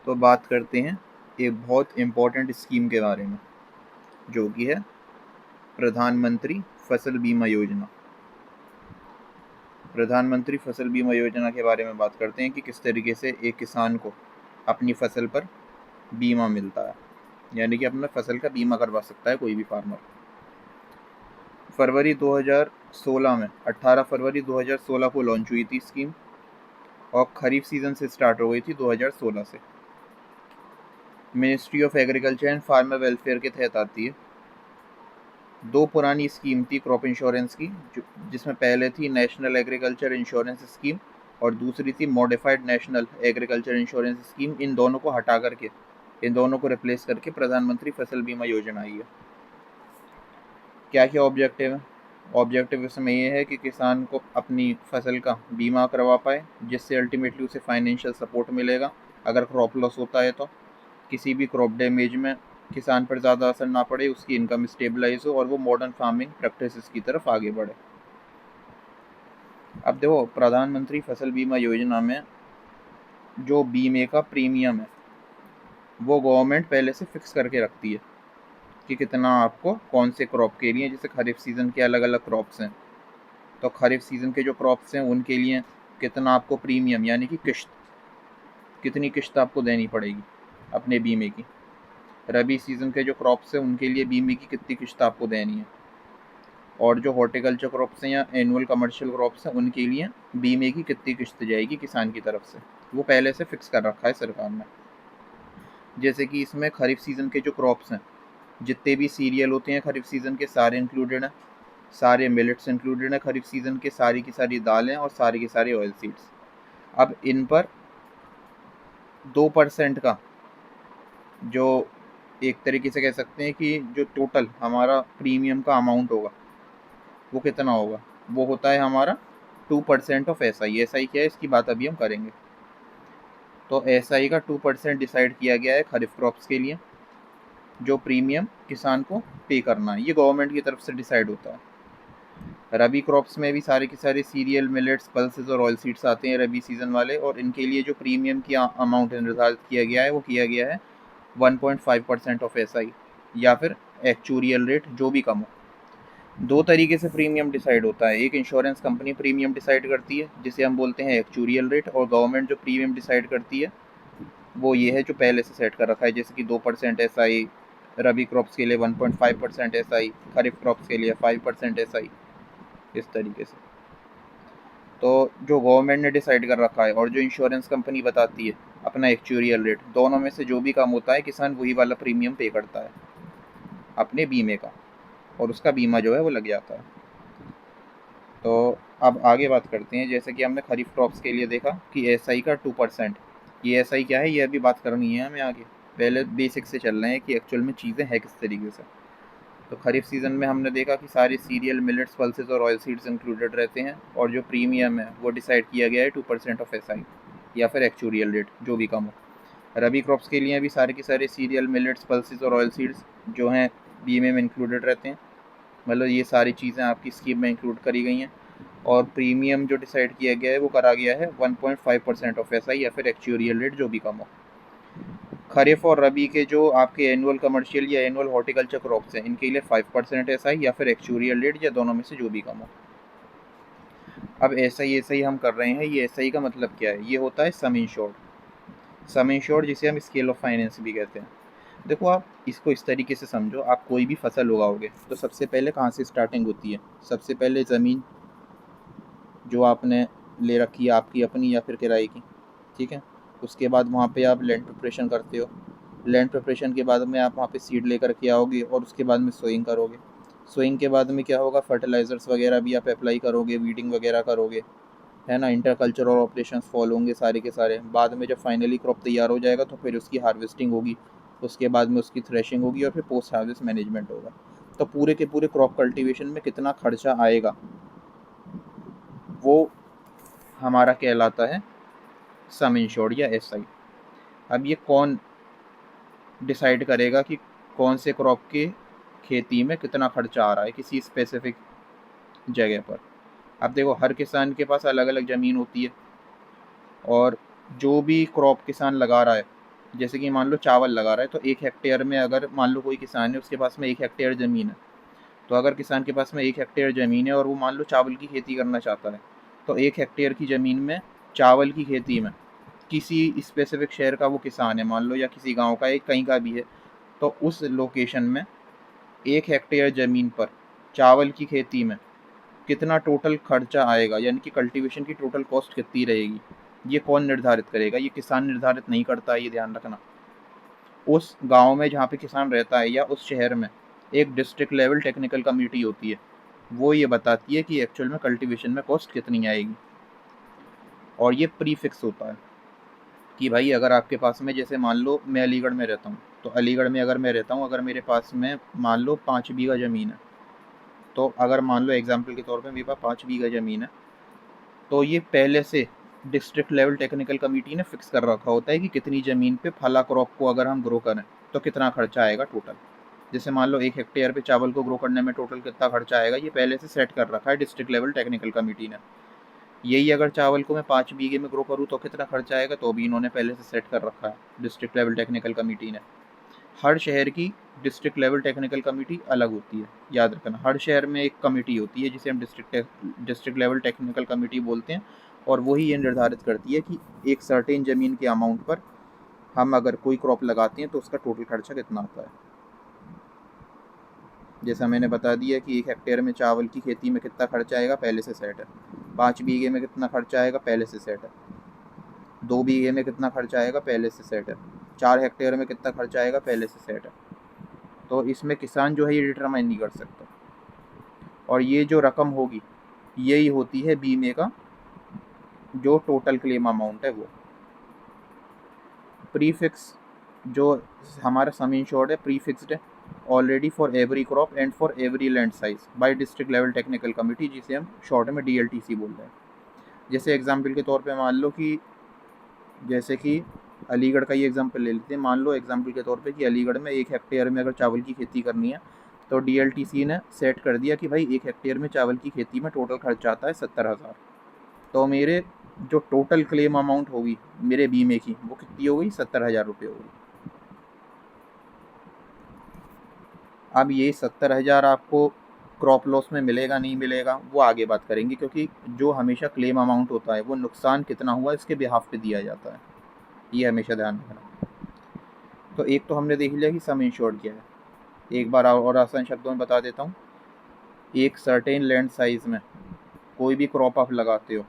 तो बात करते हैं एक बहुत इम्पोर्टेंट स्कीम के बारे में, जो कि है प्रधानमंत्री फसल बीमा योजना। प्रधानमंत्री फसल बीमा योजना के बारे में बात करते हैं कि किस तरीके से एक किसान को अपनी फसल पर बीमा मिलता है, यानी कि अपना फसल का बीमा करवा सकता है कोई भी फार्मर। फरवरी 2016 में 18 फरवरी 2016 को लॉन्च हुई थी स्कीम और खरीफ सीजन से स्टार्ट हो गई थी 2016 से। Ministry of agriculture and farmer welfare के तहत आती है। दो पुरानी स्कीम थी क्रॉप इंश्योरेंस की, जिसमें पहले थी नेशनल एग्रीकल्चर इंश्योरेंस स्कीम और दूसरी थी modified national agriculture insurance scheme. इन दोनों को हटा करके, इन दोनों को रिप्लेस करके प्रधानमंत्री फसल बीमा योजना आई है। क्या क्या ऑब्जेक्टिव है? ऑब्जेक्टिव इसमें ये है कि किसान को अपनी फसल का बीमा करवा पाए, जिससे अल्टीमेटली उसे फाइनेंशियल सपोर्ट मिलेगा अगर क्रॉप लॉस होता है तो। किसी भी क्रॉप डैमेज में किसान पर ज़्यादा असर ना पड़े, उसकी इनकम स्टेबलाइज हो और वो मॉडर्न फार्मिंग प्रैक्टिसेस की तरफ आगे बढ़े। अब देखो, प्रधानमंत्री फसल बीमा योजना में जो बीमे का प्रीमियम है वो गवर्नमेंट पहले से फिक्स करके रखती है कि कितना आपको कौन से क्रॉप के लिए। जैसे खरीफ सीज़न के अलग अलग क्रॉप्स हैं, तो खरीफ सीज़न के जो क्रॉप्स हैं उनके लिए कितना आपको प्रीमियम, यानी कि किश्त, कितनी किश्त आपको देनी पड़ेगी अपने बीमे की। रबी सीज़न के जो क्रॉप्स हैं उनके लिए बीमे की कितनी किश्त आपको देनी है, और जो हॉर्टिकल्चर क्रॉप्स हैं या एनुअल कमर्शियल क्रॉप्स हैं उनके लिए बीमे की कितनी किश्त जाएगी किसान की तरफ से, वो पहले से फिक्स कर रखा है सरकार ने। जैसे कि इसमें खरीफ सीज़न के जो क्रॉप्स हैं, जितने भी सीरियल होते हैं खरीफ सीज़न के सारे इंक्लूडेड हैं, सारे मिलेट्स इंक्लूडेड हैं खरीफ सीज़न के, सारी की सारी दालें और सारी की सारी ऑयल सीड्स। अब इन पर 2% का, जो एक तरीके से कह सकते हैं कि जो टोटल हमारा प्रीमियम का अमाउंट होगा वो कितना होगा, वो होता है हमारा 2% ऑफ SI। SI क्या है इसकी बात अभी हम करेंगे। तो SI का 2% डिसाइड किया गया है खरीफ क्रॉप्स के लिए, जो प्रीमियम किसान को पे करना है, ये गवर्नमेंट की तरफ से डिसाइड होता है। रबी क्रॉप्स में भी सारे के सारे सीरियल, मिलेट्स, पल्सेस और ऑयल सीड्स आते हैं रबी सीज़न वाले, और इनके लिए जो प्रीमियम की अमाउंट निर्धारित किया गया है वो किया गया है 1.5% ऑफ SI, या फिर एक्चुरियल रेट, जो भी कम हो। दो तरीके से प्रीमियम डिसाइड होता है, एक इंश्योरेंस कंपनी प्रीमियम डिसाइड करती है जिसे हम बोलते हैं एक्चुरियल रेट, और गवर्नमेंट जो प्रीमियम डिसाइड करती है वो ये है जो पहले से सेट कर रखा है, जैसे कि 2% SI, रबी क्रॉप्स के लिए 1.5% SI, खरीफ क्रॉप्स के लिए 5% SI, इस तरीके से। तो जो गवर्नमेंट ने डिसाइड कर रखा है और जो इंश्योरेंस कंपनी बताती है अपना एक्चुरियल रेट, दोनों में से जो भी कम होता है किसान वही वाला प्रीमियम पे करता है अपने बीमे का, और उसका बीमा जो है वो लग जाता है। तो अब आगे बात करते हैं। जैसे कि हमने खरीफ क्रॉप्स के लिए देखा कि SI का 2%, ये SI क्या है ये अभी बात करनी है हमें आगे। पहले बेसिक से चल रहे हैं कि एक्चुअल में चीज़ें हैं किस तरीके से। तो खरीफ सीज़न में हमने देखा कि सारे सीरियल, मिलेट्स, पल्सेस और ऑयल सीड्स इंक्लूडेड रहते हैं, और जो प्रीमियम है वो डिसाइड किया गया है 2% ऑफ SI या फिर एक्चुरियल रेट, जो भी कम हो। रबी क्रॉप्स के लिए भी सारे के सारे सीरियल, मिलेट्स, पल्सेस और ऑयल सीड्स जो हैं बीमे में इंक्लूडेड रहते हैं। मतलब ये सारी चीज़ें आपकी स्कीम में इंक्लूड करी गई हैं, और प्रीमियम जो डिसाइड किया गया है वो करा गया है 1.5% ऑफ SI या फिर एक्चुरियल रेट, जो भी कम हो। खरीफ और रबी के जो आपके एनुअल कमर्शियल या एनुअल हॉर्टिकल्चर क्रॉप्स हैं इनके लिए 5% SI या फिर एक्चुरियल रेट, या दोनों में से जो भी कम हो। अब SI हम कर रहे हैं, ये SI का मतलब क्या है? ये होता है सम इंश्योर्ड। सम इंश्योर्ड जिसे हम स्केल ऑफ फाइनेंस भी कहते हैं। देखो, आप इसको इस तरीके से समझो, आप कोई भी फसल उगाओगे तो सबसे पहले कहाँ से स्टार्टिंग होती है? सबसे पहले ज़मीन जो आपने ले रखी है आपकी अपनी या फिर किराए की, ठीक है। उसके बाद वहाँ पे आप लैंड प्रिपरेशन करते हो। लैंड प्रिपरेशन के बाद में आप वहाँ पे सीड लेकर के आओगे, और उसके बाद में सोइंग करोगे। सोइंग के बाद में क्या होगा, फर्टिलाइज़र्स वगैरह भी आप अप्लाई करोगे, वीडिंग वगैरह करोगे, है ना। इंटरकल्चरल ऑपरेशंस फॉलो होंगे सारे के सारे। बाद में जब फाइनली क्रॉप तैयार हो जाएगा तो फिर उसकी हार्वेस्टिंग होगी, उसके बाद में उसकी थ्रेशिंग होगी, और फिर पोस्ट हार्वेस्ट मैनेजमेंट होगा। तो पूरे के पूरे क्रॉप कल्टीवेशन में कितना खर्चा आएगा वो हमारा कहलाता है सम इंश्योर्ड या SI। अब ये कौन डिसाइड करेगा कि कौन से क्रॉप के खेती में कितना खर्चा आ रहा है किसी स्पेसिफिक जगह पर? अब देखो, हर किसान के पास अलग अलग ज़मीन होती है, और जो भी क्रॉप किसान लगा रहा है जैसे कि मान लो चावल लगा रहा है, तो 1 हेक्टेयर में अगर मान लो कोई किसान है, उसके पास में 1 हेक्टेयर ज़मीन है, तो अगर किसान के पास में 1 हेक्टेयर ज़मीन है और वो मान लो चावल की खेती करना चाहता है, तो 1 हेक्टेयर की ज़मीन में चावल की खेती में किसी स्पेसिफिक शहर का वो किसान है मान लो, या किसी गांव का, एक कहीं का भी है, तो उस लोकेशन में 1 हेक्टेयर ज़मीन पर चावल की खेती में कितना टोटल खर्चा आएगा, यानी कि कल्टीवेशन की टोटल कॉस्ट कितनी रहेगी, ये कौन निर्धारित करेगा? ये किसान निर्धारित नहीं करता है, ये ध्यान रखना। उस गांव में जहाँ पे किसान रहता है या उस शहर में एक डिस्ट्रिक्ट लेवल टेक्निकल कमेटी होती है, वो ये बताती है कि एक्चुअल में कल्टीवेशन में कॉस्ट कितनी आएगी। और ये प्री फिक्स होता है कि भाई अगर आपके पास में, जैसे मान लो मैं अलीगढ़ में रहता हूँ, तो अलीगढ़ में अगर मैं रहता हूँ, अगर मेरे पास में मान लो 5 बीघा ज़मीन है, तो अगर मान लो एग्जाम्पल के तौर पे मेरे पास 5 बीघा ज़मीन है, तो ये पहले से डिस्ट्रिक्ट लेवल टेक्निकल कमेटी ने फिक्स कर रखा होता है कि कितनी ज़मीन पे फला क्रॉप को अगर हम ग्रो करें तो कितना खर्चा आएगा टोटल। जैसे मान लो 1 हेक्टेयर पे चावल को ग्रो करने में टोटल कितना खर्चा आएगा, ये पहले से सेट कर रखा है डिस्ट्रिक्ट लेवल टेक्निकल कमेटी ने। यही अगर चावल को मैं 5 बीघे में ग्रो करूँ तो कितना खर्चा आएगा, तो भी इन्होंने पहले से सेट कर रखा है डिस्ट्रिक्ट लेवल टेक्निकल कमेटी ने। हर शहर की डिस्ट्रिक्ट लेवल टेक्निकल कमेटी अलग होती है, याद रखना। हर शहर में एक कमेटी होती है जिसे हम डिस्ट्रिक्ट लेवल टेक्निकल कमेटी बोलते हैं, और वही ये निर्धारित करती है कि एक सर्टेन ज़मीन के अमाउंट पर हम अगर कोई क्रॉप लगाते हैं तो उसका टोटल खर्चा कितना आता है। जैसा मैंने बता दिया कि 1 हेक्टेयर में चावल की खेती में कितना खर्चा आएगा, पहले से सेट है। 5 बीघे में कितना खर्चा आएगा, पहले से सेट है। 2 बीघे में कितना खर्चा आएगा, पहले से सेट है। 4 हेक्टेयर में कितना खर्चा आएगा, पहले से सेट है। तो इसमें किसान जो है ये डिटरमाइन नहीं कर सकता। और ये जो रकम होगी यही होती है बीमे का जो टोटल क्लेम अमाउंट है वो। प्रीफिक्स जो हमारा सम इंश्योर्ड है प्रीफिक्स्ड है already for every crop and for every land size bye district level technical committee, जिसे हम शॉर्ट में DLTC बोल रहे हैं। जैसे एग्जाम्पल के तौर पे मान लो कि, जैसे कि अलीगढ़ का ही एग्जाम्पल ले लेते हैं। मान लो एग्जाम्पल के तौर पे कि अलीगढ़ में 1 हेक्टेयर में अगर चावल की खेती करनी है, तो DLTC ने सेट कर दिया कि भाई 1 हेक्टेयर में चावल की खेती में टोटल खर्चा आता है 70,000। तो मेरे जो टोटल क्लेम अमाउंट होगी मेरे बीमे की, वो कितनी हो गई, 70,000 रुपये होगी। अब ये 70,000 आपको क्रॉप लॉस में मिलेगा नहीं मिलेगा वो आगे बात करेंगे, क्योंकि जो हमेशा क्लेम अमाउंट होता है वो नुकसान कितना हुआ इसके बिहाफ पे दिया जाता है, ये हमेशा ध्यान रखना। तो एक तो हमने देख लिया कि सम इंश्योर्ड क्या है। एक बार और आसान शब्दों में बता देता हूँ। एक सर्टेन लैंड साइज़ में कोई भी क्रॉप आप लगाते हो,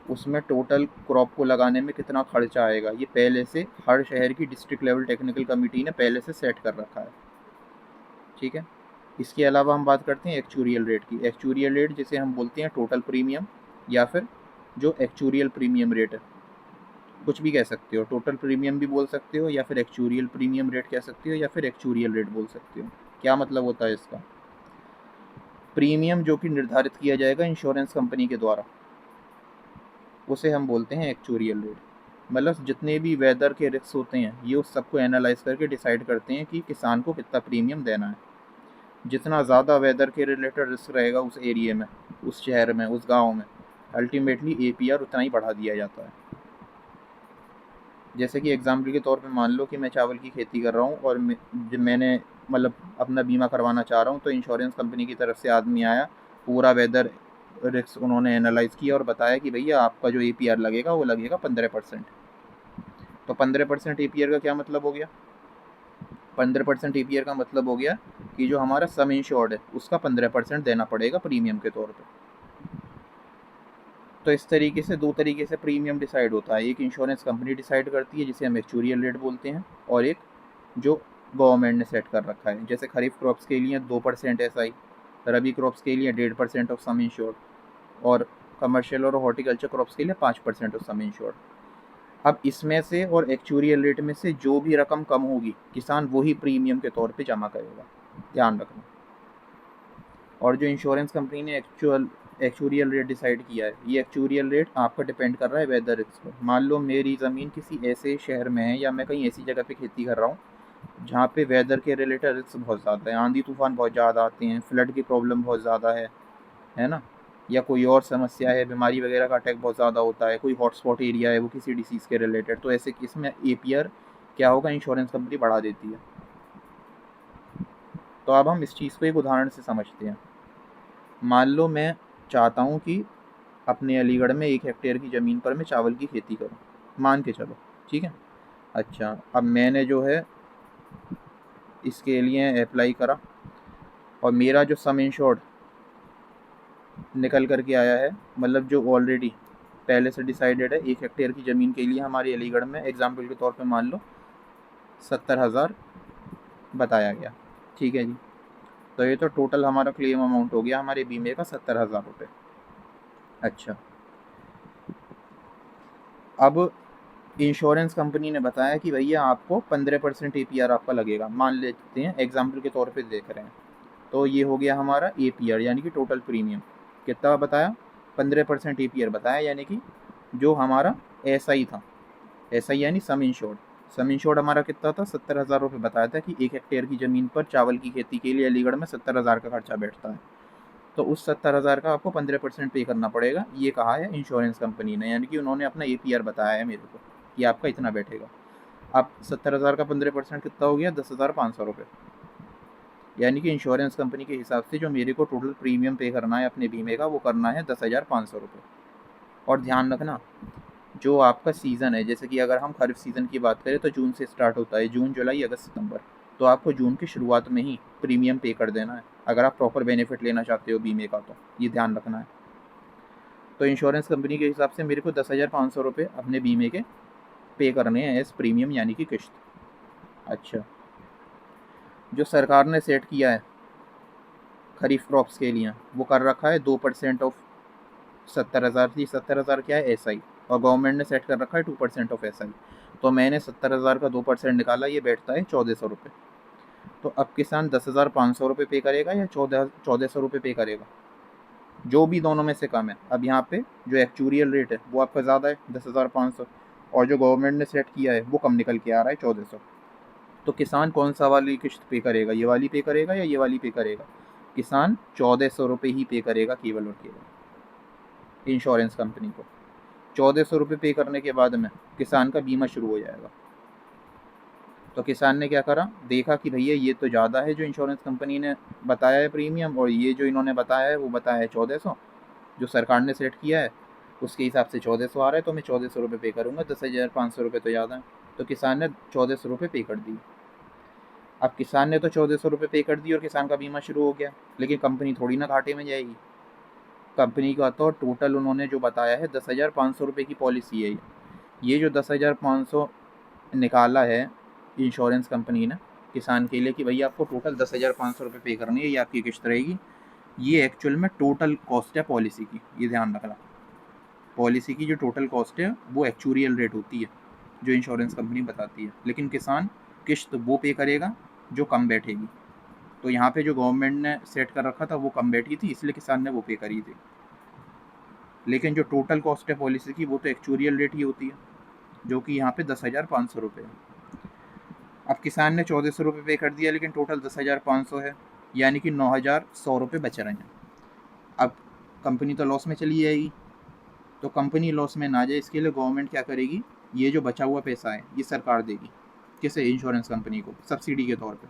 उसमें टोटल क्रॉप को लगाने में कितना खर्चा आएगा, ये पहले से हर शहर की डिस्ट्रिक्ट लेवल टेक्निकल कमेटी ने पहले से सेट कर रखा है। ठीक है। इसके अलावा हम बात करते हैं एक्चुरियल रेट की। एक्चुरियल रेट जिसे हम बोलते हैं टोटल प्रीमियम, या फिर जो एक्चुरियल प्रीमियम रेट है, कुछ भी कह सकते हो। टोटल प्रीमियम भी बोल सकते हो, या फिर एक्चुरियल प्रीमियम रेट कह सकते हो, या फिर एक्चुरियल रेट बोल सकते हो। क्या मतलब होता है इसका? प्रीमियम जो कि निर्धारित किया जाएगा इंश्योरेंस कंपनी के द्वारा, उसे हम बोलते हैं एक्चुरियल रेट। मतलब जितने भी वेदर के रिस्क होते हैं ये उस सबको एनालाइज करके डिसाइड करते हैं कि किसान को कितना प्रीमियम देना है। जितना ज़्यादा वेदर के रिलेटेड रिस्क रहेगा उस एरिया में, उस शहर में, उस गांव में, अल्टीमेटली APR उतना ही बढ़ा दिया जाता है। जैसे कि एग्जाम्पल के तौर पे मान लो कि मैं चावल की खेती कर रहा हूँ और मैंने मतलब अपना बीमा करवाना चाह रहा हूँ, तो इंश्योरेंस कंपनी की तरफ से आदमी आया, पूरा वेदर रिस्क उन्होंने एनालाइज किया और बताया कि भैया आपका जो APR लगेगा वो लगेगा 15%। तो 15% APR का क्या मतलब हो गया? 15% APR का मतलब हो गया कि जो हमारा सम इंश्योर्ड है उसका 15% देना पड़ेगा प्रीमियम के तौर पे। तो इस तरीके से दो तरीके से प्रीमियम डिसाइड होता है। एक इंश्योरेंस कंपनी डिसाइड करती है जिसे हम एक्चुरियल रेट बोलते हैं, और एक जो गवर्नमेंट ने सेट कर रखा है। जैसे खरीफ क्रॉप्स के लिए 2% SI, रबी क्रॉप्स के लिए 1.5% ऑफ सम इंश्योर्ड, और कमर्शियल और हॉर्टिकल्चर क्रॉप्स के लिए 5% ऑफ सम इंश्योर्ड। अब इसमें से और एक्चुरियल रेट में से जो भी रकम कम होगी किसान वही प्रीमियम के तौर पे जमा करेगा, ध्यान रखना। और जो इंश्योरेंस कंपनी ने एक्चुरियल रेट डिसाइड किया है, ये एक्चुरियल रेट आपका डिपेंड कर रहा है वेदर रिस्क पर। मान लो मेरी ज़मीन किसी ऐसे शहर में है या मैं कहीं ऐसी जगह पे खेती कर रहा हूँ जहाँ पे वेदर के रिलेटेड रिस्क बहुत ज़्यादा है, आंधी तूफान बहुत ज़्यादा आते हैं, फ्लड की प्रॉब्लम बहुत ज़्यादा है ना, या कोई और समस्या है, बीमारी वगैरह का अटैक बहुत ज़्यादा होता है, कोई हॉटस्पॉट एरिया है वो किसी डिसीज़ के रिलेटेड, तो ऐसे केस में APR क्या होगा, इंश्योरेंस कंपनी बढ़ा देती है। तो अब हम इस चीज़ को एक उदाहरण से समझते हैं। मान लो मैं चाहता हूँ कि अपने अलीगढ़ में 1 हेक्टेयर की ज़मीन पर मैं चावल की खेती करूँ, मान के चलो, ठीक है। अच्छा, अब मैंने जो है इसके लिए अप्लाई करा, और मेरा जो सम इंश्योर्ड निकल कर के आया है, मतलब जो ऑलरेडी पहले से डिसाइडेड है, 1 हेक्टेयर की ज़मीन के लिए हमारे अलीगढ़ में एग्जाम्पल के तौर पे मान लो 70,000 बताया गया, ठीक है जी। तो ये तो टोटल हमारा क्लेम अमाउंट हो गया हमारे बीमे का 70,000 रुपये। अच्छा, अब इंश्योरेंस कंपनी ने बताया कि भैया आपको 15% APR आपका लगेगा, मान लेते हैं एग्जाम्पल के तौर पे देख रहे हैं। तो ये हो गया हमारा APR, यानी कि टोटल प्रीमियम। कितना बताया, 15% APR बताया, यानी कि जो हमारा SI था, SI यानी सम इंश्योर्ड, सम इंश्योर्ड हमारा कितना था, 70,000 रुपये बताया था कि 1 हेक्टेयर की ज़मीन पर चावल की खेती के लिए अलीगढ़ में 70,000 का खर्चा बैठता है। तो उस 70,000 का आपको 15% पे करना पड़ेगा, ये कहा है इंश्योरेंस कंपनी ने, यानी कि उन्होंने अपना APR बताया है मेरे को कि आपका इतना बैठेगा। अब 70,000 का 15% कितना हो गया, 10,500 रुपये। यानी कि इंश्योरेंस कंपनी के हिसाब से जो मेरे को टोटल प्रीमियम पे करना है अपने बीमे का, वो करना है 10,500 रुपये। और ध्यान रखना, जो आपका सीज़न है, जैसे कि अगर हम खरीफ सीज़न की बात करें तो जून से स्टार्ट होता है, जून जुलाई अगस्त सितंबर, तो आपको जून की शुरुआत में ही प्रीमियम पे कर देना है अगर आप प्रॉपर बेनिफिट लेना चाहते हो बीमे का, तो ये ध्यान रखना है। तो इंश्योरेंस कंपनी के हिसाब से मेरे को 10,500 रुपये अपने बीमे के पे करने हैं एज प्रीमियम, यानी कि किश्त। अच्छा, जो सरकार ने सेट किया है खरीफ क्रॉप्स के लिए, वो कर रखा है 2% ऑफ 70,000 थी, 70,000 क्या है, SI, और गवर्नमेंट ने सेट कर रखा है 2% ऑफ SI। तो मैंने 70,000 का 2% निकाला, ये बैठता है 1,400 रुपये। तो अब किसान 10,500 रुपये पे करेगा या 1,400 रुपये पे करेगा, जो भी दोनों में से कम है। अब यहाँ पे जो एक्चुरियल रेट है वो आपका ज़्यादा है 10,500, और जो गवर्नमेंट ने सेट किया है वो कम निकल के आ रहा है 1,400। तो किसान कौन सा वाली किश्त पे करेगा, ये वाली पे करेगा या ये वाली पे करेगा? किसान 1,400 रुपये ही पे करेगा केवल और केवल इंश्योरेंस कंपनी को। 1,400 रुपये पे करने के बाद में किसान का बीमा शुरू हो जाएगा। तो किसान ने क्या करा, देखा कि भैया ये तो ज़्यादा है जो इंश्योरेंस कंपनी ने बताया है प्रीमियम, और ये जो इन्होंने बताया है वो बताया है 1,400, जो सरकार ने सेट किया है उसके हिसाब से 1,400 आ रहा है, तो मैं 1,400 रुपये पे करूँगा, 10,500 रुपये तो ज़्यादा है। तो किसान ने 1,400 रुपये पे कर दी। अब किसान ने तो 1,400 रुपये पे कर दी और किसान का बीमा शुरू हो गया, लेकिन कंपनी थोड़ी ना घाटे में जाएगी। कंपनी का तो टोटल उन्होंने जो बताया है 10,500 रुपये की पॉलिसी है। ये जो 10,500 निकाला है इंश्योरेंस कंपनी ने किसान के लिए कि भैया आपको टोटल 10,500 रुपये पे करनी है, ये आपकी किश्त रहेगी, ये एक्चुअल में टोटल कॉस्ट है पॉलिसी की, ये ध्यान रखना। पॉलिसी की जो टोटल कॉस्ट है वो एक्चुरियल रेट होती है जो इंश्योरेंस कंपनी बताती है, लेकिन किसान किश्त वो पे करेगा जो कम बैठेगी। तो यहाँ पे जो गवर्नमेंट ने सेट कर रखा था वो कम बैठी थी, इसलिए किसान ने वो पे करी थी। लेकिन जो टोटल कॉस्ट है पॉलिसी की वो तो एक्चुरियल रेट ही होती है, जो कि यहाँ पे 10,500 रुपये है। अब किसान ने 1,400 रुपये पे कर दिया, लेकिन टोटल 10,500 है, यानी कि 9,100 रुपये बच रहे हैं। अब कंपनी तो लॉस में चली जाएगी, तो कंपनी लॉस में ना जाए इसके लिए गवर्नमेंट क्या करेगी, ये जो बचा हुआ पैसा है ये सरकार देगी, किसे, इंश्योरेंस कंपनी को, सब्सिडी के तौर पे।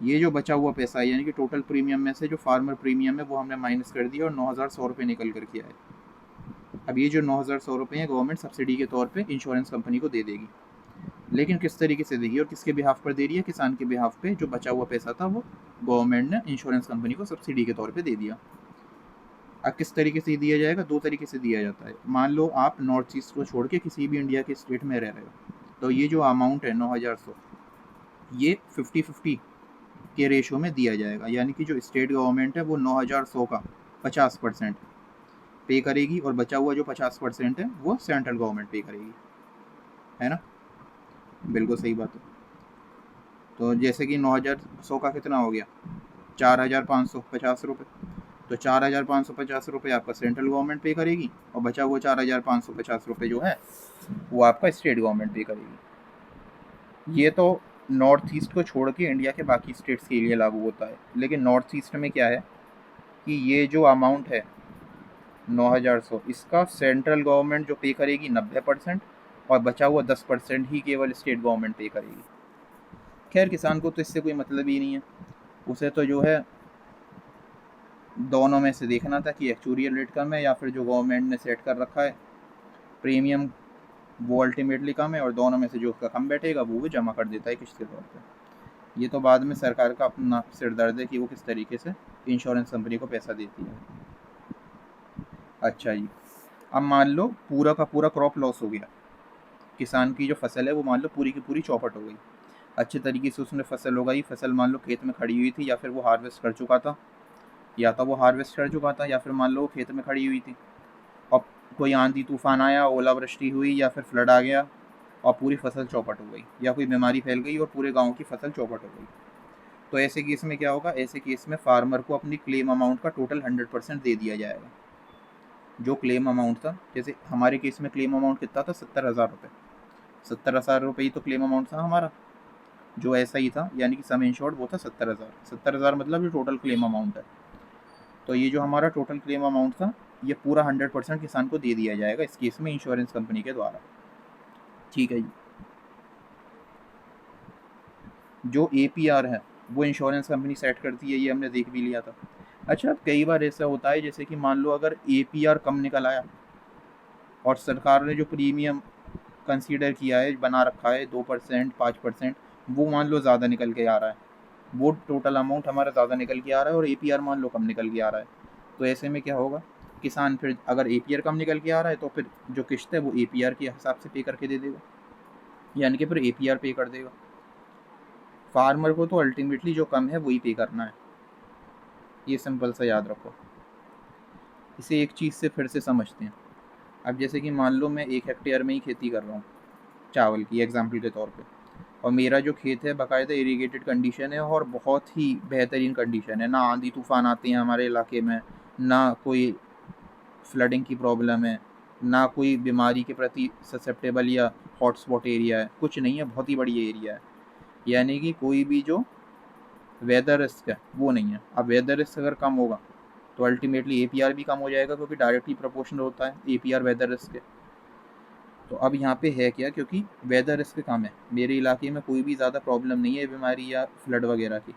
ये जो बचा हुआ पैसा है, यानी कि टोटल प्रीमियम में से जो फार्मर प्रीमियम है वो हमने माइनस कर दिया और 9,100 रुपये निकल कर के आए। अब ये जो 9,100 रुपये हैं गवर्नमेंट सब्सिडी के तौर पे इंश्योरेंस कंपनी को दे देगी, लेकिन किस तरीके से देगी और किसके बिहाफ पर दे रही है, किसान के बिहाफ पे। जो बचा हुआ पैसा था वो गवर्नमेंट ने इंश्योरेंस कंपनी को सब्सिडी के तौर पे दे दिया। अब किस तरीके से दिया जाएगा, 2 तरीके से दिया जाता है। मान लो आप नॉर्थ ईस्ट को छोड़ के किसी भी इंडिया के स्टेट में रह रहे हो, तो ये जो अमाउंट है 9,100, ये 50-50 के रेशो में दिया जाएगा, यानी कि जो स्टेट गवर्नमेंट है वो 9,100 का 50% पे करेगी, और बचा हुआ जो 50% है वो सेंट्रल गवर्नमेंट पे करेगी, है ना। बिल्कुल सही बात है। तो जैसे कि 9,100 का कितना हो गया, 4,550 रुपये। तो 4,550 रुपये आपका सेंट्रल गवर्नमेंट पे करेगी, और बचा हुआ 4,550 रुपये जो है वो आपका स्टेट गवर्नमेंट पे करेगी। ये तो नॉर्थ ईस्ट को छोड़ के इंडिया के बाकी स्टेट्स के लिए लागू होता है, लेकिन नॉर्थ ईस्ट में क्या है कि ये जो अमाउंट है 9,100, इसका सेंट्रल गवर्नमेंट जो पे करेगी 90%, और बचा हुआ 10% ही केवल स्टेट गवर्नमेंट पे करेगी। खैर किसान को तो इससे कोई मतलब ही नहीं है, उसे तो जो है दोनों में से देखना था कि एक्चुरियल रेट कम है या फिर जो गवर्नमेंट ने सेट कर रखा है प्रीमियम वो अल्टीमेटली कम है, और दोनों में से जो उसका कम बैठेगा वो जमा कर देता है किस्त के तौर पे। ये तो बाद में सरकार का अपना सिर दर्द है कि वो किस तरीके से इंश्योरेंस कंपनी को पैसा देती है। अच्छा जी, अब मान लो पूरा का पूरा क्रॉप लॉस हो गया, किसान की जो फसल है वो मान लो पूरी की पूरी चौपट हो गई। अच्छे तरीके से उसने फसल उगाई, फसल मान लो खेत में खड़ी हुई थी या फिर वो हार्वेस्ट कर चुका था, या फिर मान लो वो खेत में खड़ी हुई थी और कोई आंधी तूफान आया, ओलावृष्टि हुई या फिर फ्लड आ गया और पूरी फसल चौपट हो गई, या कोई बीमारी फैल गई और पूरे गांव की फसल चौपट हो गई। तो ऐसे केस में क्या होगा, ऐसे केस में फार्मर को अपनी क्लेम अमाउंट का टोटल 100% दे दिया जाएगा। जो क्लेम अमाउंट था, जैसे हमारे केस में क्लेम अमाउंट कितना था, 70,000 रुपये। 70,000 रुपये ही तो क्लेम अमाउंट था हमारा, जो ऐसा ही था, यानी कि सम इंश्योर्ड वो था 70,000। 70,000 मतलब ये टोटल क्लेम अमाउंट है। तो ये जो हमारा टोटल क्लेम अमाउंट था ये पूरा 100% किसान को दे दिया जाएगा इस केस में इंश्योरेंस कंपनी के द्वारा। ठीक है जी। जो APR है वो इंश्योरेंस कंपनी सेट करती है, ये हमने देख भी लिया था। अच्छा, कई बार ऐसा होता है जैसे कि मान लो अगर APR कम निकल आया और सरकार ने जो प्रीमियम कंसीडर किया है, बना रखा है 2% 5%, वो मान लो ज़्यादा निकल के आ रहा है, वो टोटल अमाउंट हमारा ज़्यादा निकल के आ रहा है और APR मान लो कम निकल के आ रहा है। तो ऐसे में क्या होगा, किसान फिर अगर APR कम निकल के आ रहा है तो फिर जो किस्त है वो APR के हिसाब से पे करके दे देगा, यानी कि फिर APR पे कर देगा। फार्मर को तो अल्टीमेटली जो कम है वही पे करना है, ये सिंपल सा याद रखो। इसे एक चीज़ से फिर से समझते हैं। अब जैसे कि मान लो मैं 1 हेक्टेयर में ही खेती कर रहा हूँ चावल की, एग्जाम्पल के तौर पे, और मेरा जो खेत है बाकायदा इरीगेटेड कंडीशन है और बहुत ही बेहतरीन कंडीशन है, ना आंधी तूफान आते हैं हमारे इलाके में, ना कोई फ्लडिंग की प्रॉब्लम है, ना कोई बीमारी के प्रति ससेप्टेबल या हॉटस्पॉट एरिया है, कुछ नहीं है, बहुत ही बड़ी एरिया है, यानी कि कोई भी जो वेदर रिस्क है वो नहीं है। अब वेदर रिस्क अगर कम होगा तो अल्टीमेटली APR भी कम हो जाएगा, क्योंकि डायरेक्टली प्रोपोर्शनल होता है APR वेदर रिस्क के। तो अब यहाँ पे है क्या, क्योंकि वेदर रिस्क कम है, मेरे इलाके में कोई भी ज़्यादा प्रॉब्लम नहीं है बीमारी या फ्लड वगैरह की,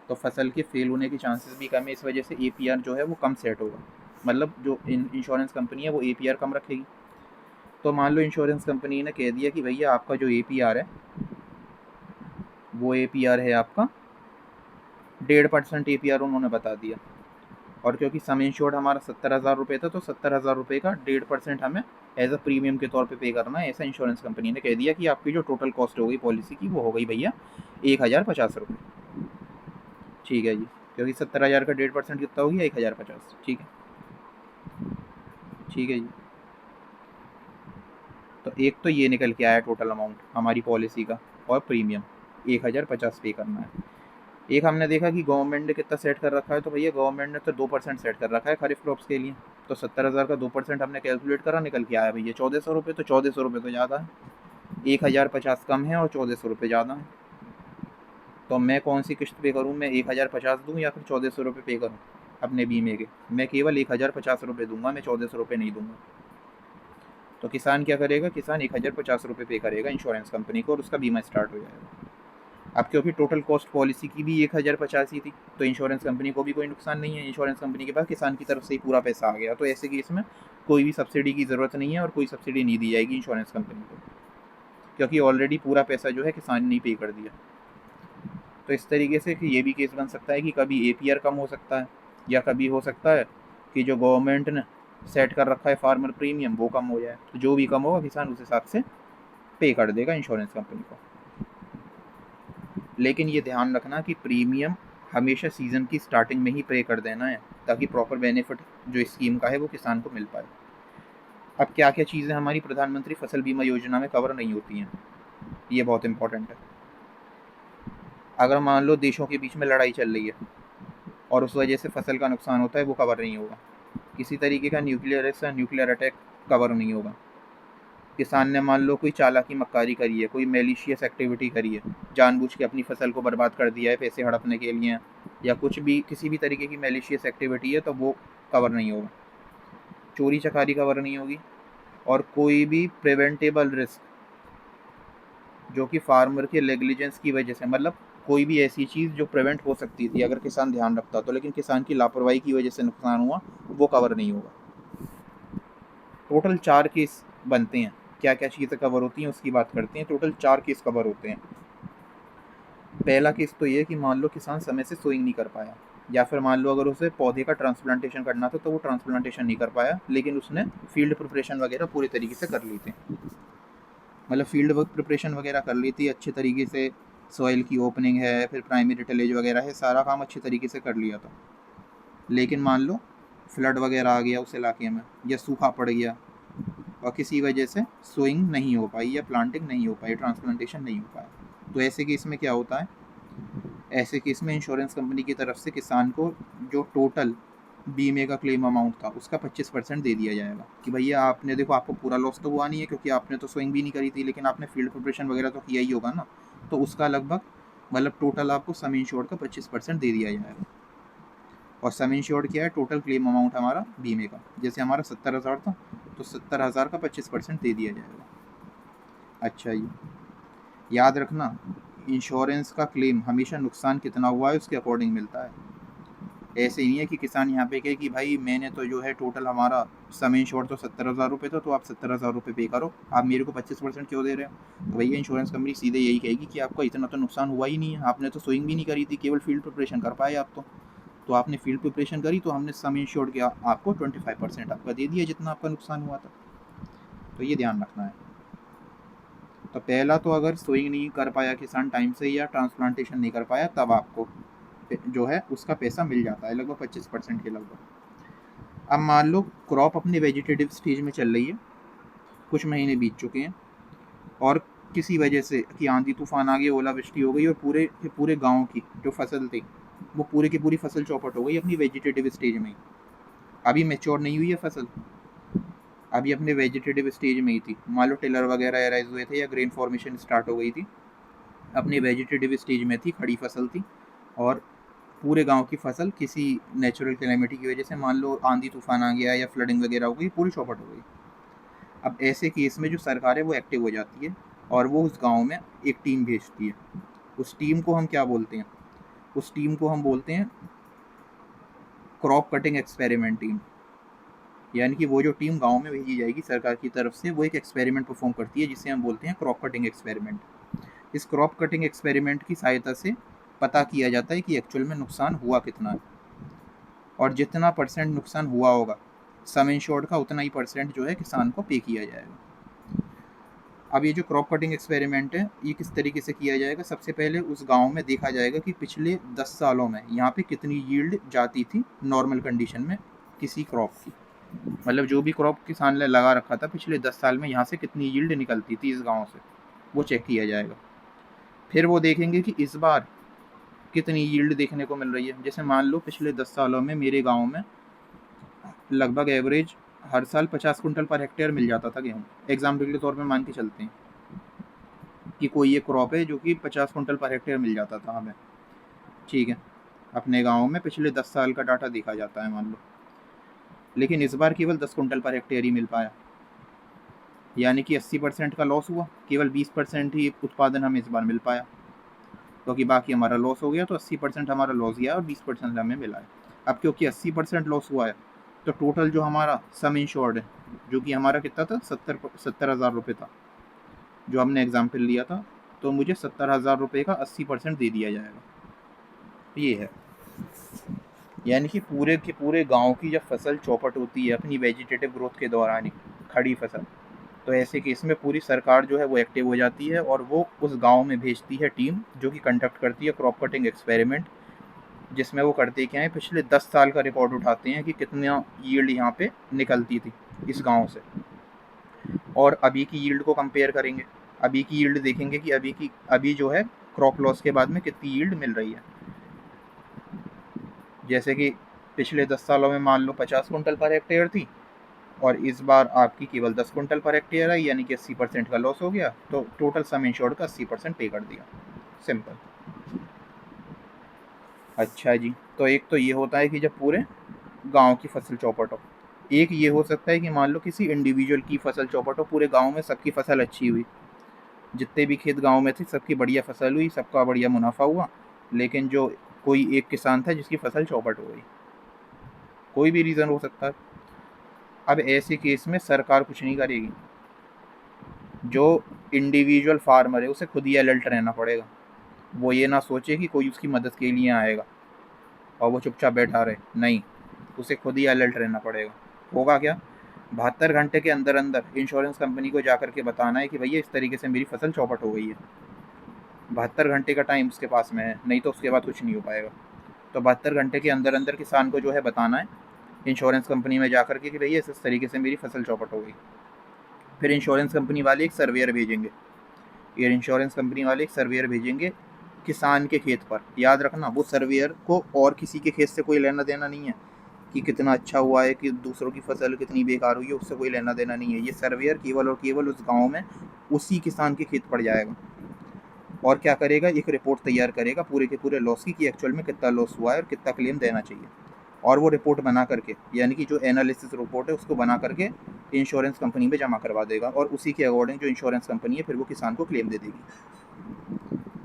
तो फसल के फेल होने के चांसेस भी कम है, इस वजह से APR जो है वो कम सेट होगा, मतलब जो इंश्योरेंस कंपनी है वो APR कम रखेगी। तो मान लो इंश्योरेंस कंपनी ने कह दिया कि भैया आपका जो APR है वो APR है आपका 1.5% APR उन्होंने बता दिया, और क्योंकि सम इंश्योर्ड हमारा 70,000 रुपये था तो 70,000 रुपये का 1.5% हमें एज अ प्रीमियम के तौर पे करना है, ऐसा इंश्योरेंस कंपनी ने कह दिया कि आपकी जो टोटल कॉस्ट हो गई पॉलिसी की वो हो गई भैया 1,050 रुपये। ठीक है जी, क्योंकि 70,000 का 1.5% कितना हो गया, 1,050। ठीक है, ठीक है जी। तो एक तो ये निकल के आया टोटल अमाउंट हमारी पॉलिसी का, और प्रीमियम 1,050 पे करना है। एक हमने देखा कि गवर्नमेंट ने कितना सेट कर रखा है, तो भैया गवर्नमेंट ने तो 2% सेट कर रखा है खरीफ क्रॉप्स के लिए, तो 70,000 का 2% हमने कैलकुलेट करा, निकल के आया भैया 1,400 रुपये। तो 1,400 रुपये तो ज़्यादा है, 1,050 कम है और 1,400 रुपये ज़्यादा है। तो मैं कौन सी किस्त पे करूँ, मैं 1,050 दूँ या फिर 1,400 रुपये पे करूँ अपने बीमे के? मैं केवल 1,050 रुपये दूंगा, मैं 1,400 रुपये नहीं दूंगा। तो किसान क्या करेगा, किसान 1,050 रुपये पे करेगा इंश्योरेंस कंपनी को और उसका बीमा स्टार्ट हो जाएगा। अब क्योंकि टोटल कॉस्ट पॉलिसी की भी 1,050 ही थी, तो इंश्योरेंस कंपनी को भी कोई नुकसान नहीं है, इंश्योरेंस कंपनी के पास किसान की तरफ से ही पूरा पैसा आ गया। तो ऐसे केस में कोई भी सब्सिडी की ज़रूरत नहीं है और कोई सब्सिडी नहीं दी जाएगी इंश्योरेंस कंपनी को, क्योंकि ऑलरेडी पूरा पैसा जो है किसान ने पे कर दिया। तो इस तरीके से कि ये भी केस बन सकता है कि कभी APR कम हो सकता है, या कभी हो सकता है कि जो गवर्नमेंट ने सेट कर रखा है फार्मर प्रीमियम वो कम हो जाए, तो जो भी कम होगा किसान उस हिसाब से पे कर देगा इंश्योरेंस कंपनी को। लेकिन ये ध्यान रखना कि प्रीमियम हमेशा सीज़न की स्टार्टिंग में ही पे कर देना है, ताकि प्रॉपर बेनिफिट जो स्कीम का है वो किसान को मिल पाए। अब क्या क्या चीज़ें हमारी प्रधानमंत्री फसल बीमा योजना में कवर नहीं होती हैं, ये बहुत इंपॉर्टेंट है। अगर मान लो देशों के बीच में लड़ाई चल रही है और उस वजह से फसल का नुकसान होता है, वो कवर नहीं होगा। किसी तरीके का न्यूक्लियर रिस्क या न्यूक्लियर अटैक कवर नहीं होगा। किसान ने मान लो कोई चालाकी मक्कारी करी है, कोई मेलिशियस एक्टिविटी करी है, जानबूझ के अपनी फसल को बर्बाद कर दिया है पैसे हड़पने के लिए, या कुछ भी किसी भी तरीके की मेलिशियस एक्टिविटी है, तो वो कवर नहीं होगा। चोरी चकारी कवर नहीं होगी, और कोई भी प्रिवेंटेबल रिस्क जो कि फार्मर के नेग्लिजेंस की वजह से, मतलब कोई भी ऐसी चीज़ जो प्रिवेंट हो सकती थी अगर किसान ध्यान रखता तो, लेकिन किसान की लापरवाही की वजह से नुकसान हुआ, वो कवर नहीं होगा। टोटल 4 केस बनते हैं। क्या क्या चीज़ें कवर होती हैं उसकी बात करते हैं। टोटल 4 केस कवर होते हैं। पहला केस तो ये कि मान लो किसान समय से सोइंग नहीं कर पाया, या फिर मान लो अगर उसे पौधे का ट्रांसप्लांटेशन करना था तो वो ट्रांसप्लांटेशन नहीं कर पाया, लेकिन उसने फील्ड प्रिपरेशन वगैरह पूरे तरीके से कर ली थी। मतलब फील्ड प्रिपरेशन वगैरह कर ली थी अच्छे तरीके से, सॉइल की ओपनिंग है, फिर प्राइमरी टिलेज वगैरह है, सारा काम अच्छे तरीके से कर लिया था। लेकिन मान लो फ्लड वगैरह आ गया उस इलाके में, या सूखा पड़ गया, और किसी वजह से सोइंग नहीं हो पाई या प्लांटिंग नहीं हो पाई, ट्रांसप्लांटेशन नहीं हो पाया, तो ऐसे केस में क्या होता है, ऐसे केस में इंश्योरेंस कंपनी की तरफ से किसान को जो टोटल बीमे का क्लेम अमाउंट था उसका 25% दे दिया जाएगा कि भैया आपने, देखो आपको पूरा लॉस तो हुआ नहीं है क्योंकि आपने तो स्विंग भी नहीं करी थी, लेकिन आपने फील्ड प्रिपरेशन वगैरह तो किया ही होगा ना, तो उसका लगभग मतलब टोटल आपको सम इंश्योर्ड का 25% दे दिया जाएगा। और सम इंश्योर्ड क्या है, टोटल क्लेम अमाउंट हमारा बीमे का, जैसे हमारा 70,000 था तो 70,000 का 25% दे दिया जाएगा। अच्छा जी, याद रखना इंश्योरेंस का क्लेम हमेशा नुकसान कितना हुआ है उसके अकॉर्डिंग मिलता है। ऐसे ही नहीं है कि किसान यहाँ पे कहे कि भाई मैंने तो जो है टोटल हमारा सम इंश्योर तो 70,000 रुपये था तो आप 70,000 रुपये पे करो, आप मेरे को 25% क्यों दे रहे हो। तो भैया इंश्योरेंस कंपनी सीधे यही कहेगी कि आपका इतना तो नुकसान हुआ ही नहीं है, आपने तो स्विंग भी नहीं करी थी, केवल फील्ड प्रिपरेशन कर पाए आप तो आपने फील्ड प्रिपरेशन करी तो हमने सम इंश्योर्ड किया आपको 25% आपका दे दिया जितना आपका नुकसान हुआ था। तो ये ध्यान रखना है। तो पहला तो अगर स्विंग नहीं कर पाया किसान टाइम से या ट्रांसप्लांटेशन नहीं कर पाया तब आपको जो है उसका पैसा मिल जाता है लगभग 25% के लगभग। अब मान लो क्रॉप अपने वेजिटेटिव स्टेज में चल रही है, कुछ महीने बीत चुके हैं और किसी वजह से कि आंधी तूफान आ गई, ओलावृष्टि हो गई और पूरे के पूरे गांव की जो फसल थी वो पूरी की पूरी फसल चौपट हो गई अपनी वेजिटेटिव स्टेज में ही। अभी मेच्योर नहीं हुई है फसल, अभी अपने वेजिटेटिव स्टेज में ही थी। मान लो टिलर वगैरह एराइज हुए थे या ग्रेन फॉर्मेशन स्टार्ट हो गई थी, अपनी वेजिटेटिव स्टेज में थी, खड़ी फसल थी, और पूरे गांव की फसल किसी नेचुरल कैलेमिटी की वजह से मान लो आंधी तूफान आ गया या फ्लडिंग वगैरह हो गई, पूरी चौपट हो गई। अब ऐसे केस में जो सरकार है वो एक्टिव हो जाती है और वो उस गांव में एक टीम भेजती है। उस टीम को हम क्या बोलते हैं, उस टीम को हम बोलते हैं क्रॉप कटिंग एक्सपेरिमेंट टीम। यानी कि वो जो टीम गांव में भेजी जाएगी सरकार की तरफ से, वो एक एक्सपेरिमेंट परफॉर्म करती है जिसे हम बोलते हैं क्रॉप कटिंग एक्सपेरिमेंट। इस क्रॉप कटिंग एक्सपेरिमेंट की सहायता से पता किया जाता है कि एक्चुअल में नुकसान हुआ कितना है, और जितना परसेंट नुकसान हुआ होगा सम इंश्योर्ड का उतना ही परसेंट जो है किसान को पे किया जाएगा। अब ये जो क्रॉप कटिंग एक्सपेरिमेंट है ये किस तरीके से किया जाएगा, सबसे पहले उस गांव में देखा जाएगा कि पिछले 10 सालों में यहाँ पे कितनी यील्ड जाती थी नॉर्मल कंडीशन में किसी क्रॉप की, मतलब जो भी क्रॉप किसान ने लगा रखा था पिछले 10 साल में यहाँ से कितनी यील्ड निकलती थी इस गांव से, वो चेक किया जाएगा। फिर वो देखेंगे कि इस बार कितनी यील्ड देखने को मिल रही है। जैसे मान लो पिछले 10 सालों में मेरे गांव में लगभग एवरेज हर साल 50 कुंटल पर हेक्टेयर मिल जाता था गेहूँ। एग्जाम्पल के तौर पे मान के चलते हैं कि कोई एक क्रॉप है जो कि 50 कुंटल पर हेक्टेयर मिल जाता था हमें, ठीक है, अपने गांव में पिछले 10 साल का डाटा देखा जाता है मान लो, लेकिन इस बार केवल 10 कुंटल पर हेक्टेयर ही मिल पाया, यानी कि 80% का लॉस हुआ, केवल 20% ही उत्पादन हमें इस बार मिल पाया, क्योंकि बाकी हमारा लॉस हो गया, तो 80% हमारा लॉस गया और 20% हमें मिला है। अब क्योंकि 80% लॉस हुआ है तो टोटल जो हमारा सम इंश्योर्ड है, जो कि हमारा कितना था, 70,000 रुपये था जो हमने एग्जाम्पल लिया था, तो मुझे 70,000 रुपये का 80% दे दिया जाएगा। ये है, यानी कि पूरे के पूरे गांव की जब फसल चौपट होती है अपनी वेजिटेटिव ग्रोथ के दौरान ही, खड़ी फसल, तो ऐसे केस में पूरी सरकार जो है वो एक्टिव हो जाती है और वो उस गांव में भेजती है टीम जो कि कंडक्ट करती है क्रॉप कटिंग एक्सपेरिमेंट, जिसमें वो करते क्या है, पिछले 10 साल का रिकॉर्ड उठाते हैं कि कितना यील्ड यहाँ पे निकलती थी इस गांव से, और अभी की यील्ड को कंपेयर करेंगे। अभी की यील्ड देखेंगे कि अभी जो है क्रॉप लॉस के बाद में कितनी यील्ड मिल रही है। जैसे कि पिछले 10 सालों में मान लो 50 कुंटल पर हेक्टेयर थी और इस बार आपकी केवल 10 कुंटल पर हेक्टेयर आई, यानी कि 80% का लॉस हो गया, तो टोटल सम इंश्योर्ड का 80% पे कर दिया, सिंपल। अच्छा जी, तो एक तो ये होता है कि जब पूरे गांव की फसल चौपट हो, एक ये हो सकता है कि मान लो किसी इंडिविजुअल की फसल चौपट हो, पूरे गांव में सबकी फसल अच्छी हुई, जितने भी खेत गांव में थे सबकी बढ़िया फसल हुई, सबका बढ़िया मुनाफा हुआ, लेकिन जो कोई एक किसान था जिसकी फसल चौपट हो गई। कोई भी रीज़न हो सकता है। अब ऐसे केस में सरकार कुछ नहीं करेगी, जो इंडिविजुअल फार्मर है उसे खुद ही अलर्ट रहना पड़ेगा। वो ये ना सोचे कि कोई उसकी मदद के लिए आएगा और वो चुपचाप बैठा रहे, नहीं, उसे खुद ही अलर्ट रहना पड़ेगा। होगा क्या, 72 घंटे के अंदर अंदर इंश्योरेंस कंपनी को जा करके बताना है कि भैया इस तरीके से मेरी फसल चौपट हो गई है। 72 घंटे का टाइम उसके पास में है, नहीं तो उसके बाद कुछ नहीं हो पाएगा। तो 72 घंटे के अंदर अंदर किसान को जो है बताना है इंश्योरेंस कंपनी में जा करके कि भैया इस तरीके से मेरी फसल चौपट हो गई। फिर इंश्योरेंस कंपनी वाले एक सर्वेयर भेजेंगे, ये इंश्योरेंस कंपनी वाले एक सर्वेयर भेजेंगे किसान के खेत पर। याद रखना, वो सर्वेयर को और किसी के खेत से कोई लेना देना नहीं है कि कितना अच्छा हुआ है कि दूसरों की फसल कितनी बेकार हुई है, उससे कोई लेना देना नहीं है। ये सर्वेयर केवल और केवल उस गांव में उसी किसान के खेत पर जाएगा और क्या करेगा, एक रिपोर्ट तैयार करेगा पूरे के पूरे लॉस की कि एक्चुअल में कितना लॉस हुआ है और कितना क्लेम देना चाहिए। और वो रिपोर्ट बना करके, यानी कि जो एनालिसिस रिपोर्ट है उसको बना करके इंश्योरेंस कंपनी में जमा करवा देगा और उसी के अकॉर्डिंग जो इंश्योरेंस कंपनी है फिर वो किसान को क्लेम दे देगी।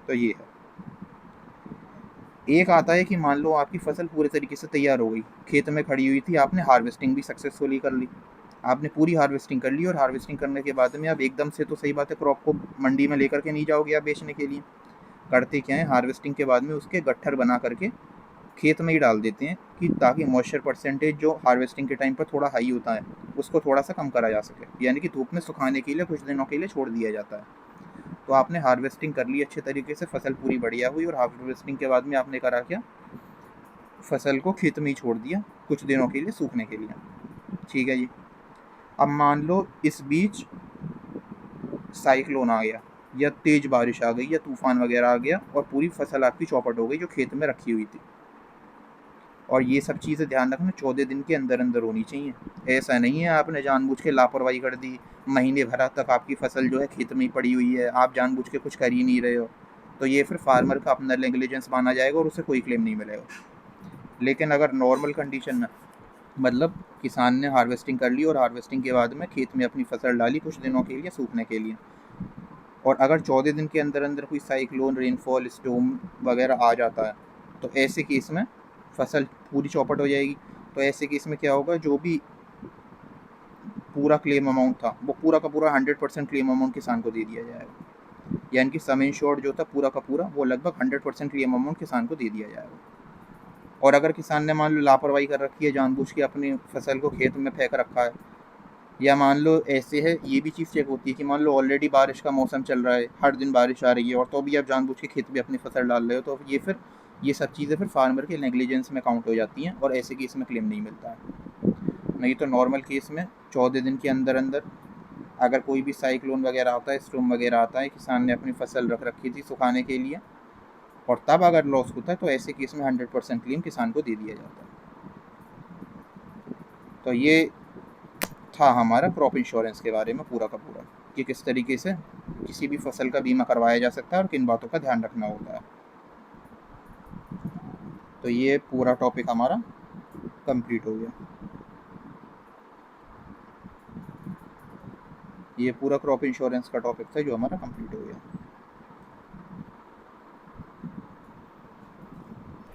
तो ये है। एक आता है कि मान लो आपकी फसल पूरे तरीके से तैयार हो गई, खेत में खड़ी हुई थी, आपने हार्वेस्टिंग भी सक्सेसफुली कर ली, आपने पूरी हार्वेस्टिंग कर ली, और हार्वेस्टिंग करने के बाद में आप एकदम से तो सही बात है क्रॉप को मंडी में लेकर के नहीं जाओगे आप बेचने के लिए। करते क्या है, हार्वेस्टिंग के बाद में उसके गट्ठर बना करके खेत में ही डाल देते हैं कि ताकि मॉइस्चर परसेंटेज जो हार्वेस्टिंग के टाइम पर थोड़ा हाई होता है उसको थोड़ा सा कम करा जा सके, यानी कि धूप में सुखाने के लिए कुछ दिनों के लिए छोड़ दिया जाता है। तो आपने हार्वेस्टिंग कर ली अच्छे तरीके से, फसल पूरी बढ़िया हुई, और हार्वेस्टिंग के बाद में आपने करा क्या, फसल को खेत में ही छोड़ दिया कुछ दिनों के लिए सूखने के लिए। ठीक है जी। अब मान लो इस बीच साइक्लोन आ गया या तेज बारिश आ गई या तूफान वगैरह आ गया और पूरी फसल आपकी चौपट हो गई जो खेत में रखी हुई थी। और ये सब चीज़ें ध्यान रखना 14 दिन के अंदर अंदर होनी चाहिए। ऐसा नहीं है आपने जानबूझ के लापरवाही कर दी, महीने भर तक आपकी फसल जो है खेत में ही पड़ी हुई है, आप जानबूझ के कुछ कर ही नहीं रहे हो, तो ये फिर फार्मर का अपना नेग्लिजेंस माना जाएगा और उसे कोई क्लेम नहीं मिलेगा। लेकिन अगर नॉर्मल कंडीशन में, मतलब किसान ने हार्वेस्टिंग कर ली और हार्वेस्टिंग के बाद में खेत में अपनी फसल डाली कुछ दिनों के लिए सूखने के लिए, और अगर 14 दिन के अंदर अंदर कोई साइक्लोन, रेनफॉल, स्टॉर्म वगैरह आ जाता है तो ऐसे केस में फसल पूरी चौपट हो जाएगी। तो ऐसे केस में क्या होगा, जो भी पूरा क्लेम अमाउंट था वो पूरा का पूरा 100% क्लेम अमाउंट किसान को दे दिया जाएगा, यानी कि सम इंश्योर्ड जो था पूरा का पूरा वो लगभग 100% क्लेम अमाउंट किसान को दे दिया जाएगा। और अगर किसान ने मान लो लापरवाही कर रखी है, जानबूझ के अपनी फसल को खेत में फेंक रखा है, या मान लो ऐसे है, ये भी चीज़ चेक होती है कि मान लो ऑलरेडी बारिश का मौसम चल रहा है, हर दिन बारिश आ रही है, और तो भी आप जानबूझ के खेत में अपनी फसल डाल रहे हो, तो ये फिर ये सब चीज़ें फिर फार्मर के नेग्लिजेंस में काउंट हो जाती हैं और ऐसे केस में क्लेम नहीं मिलता है। नहीं तो नॉर्मल केस में 14 दिन के अंदर अंदर अगर कोई भी साइक्लोन वगैरह आता है, स्टॉर्म वगैरह आता है, किसान ने अपनी फसल रख रखी थी सुखाने के लिए, और तब अगर लॉस होता है तो ऐसे केस में 100% क्लेम किसान को दे दिया जाता है। तो ये था हमारा क्रॉप इंश्योरेंस के बारे में पूरा का पूरा, कि किस तरीके से किसी भी फसल का बीमा करवाया जा सकता है और किन बातों का ध्यान रखना होता है। तो ये पूरा टॉपिक हमारा कंप्लीट हो गया। ये पूरा क्रॉप इंश्योरेंस का टॉपिक था जो हमारा कंप्लीट हो गया।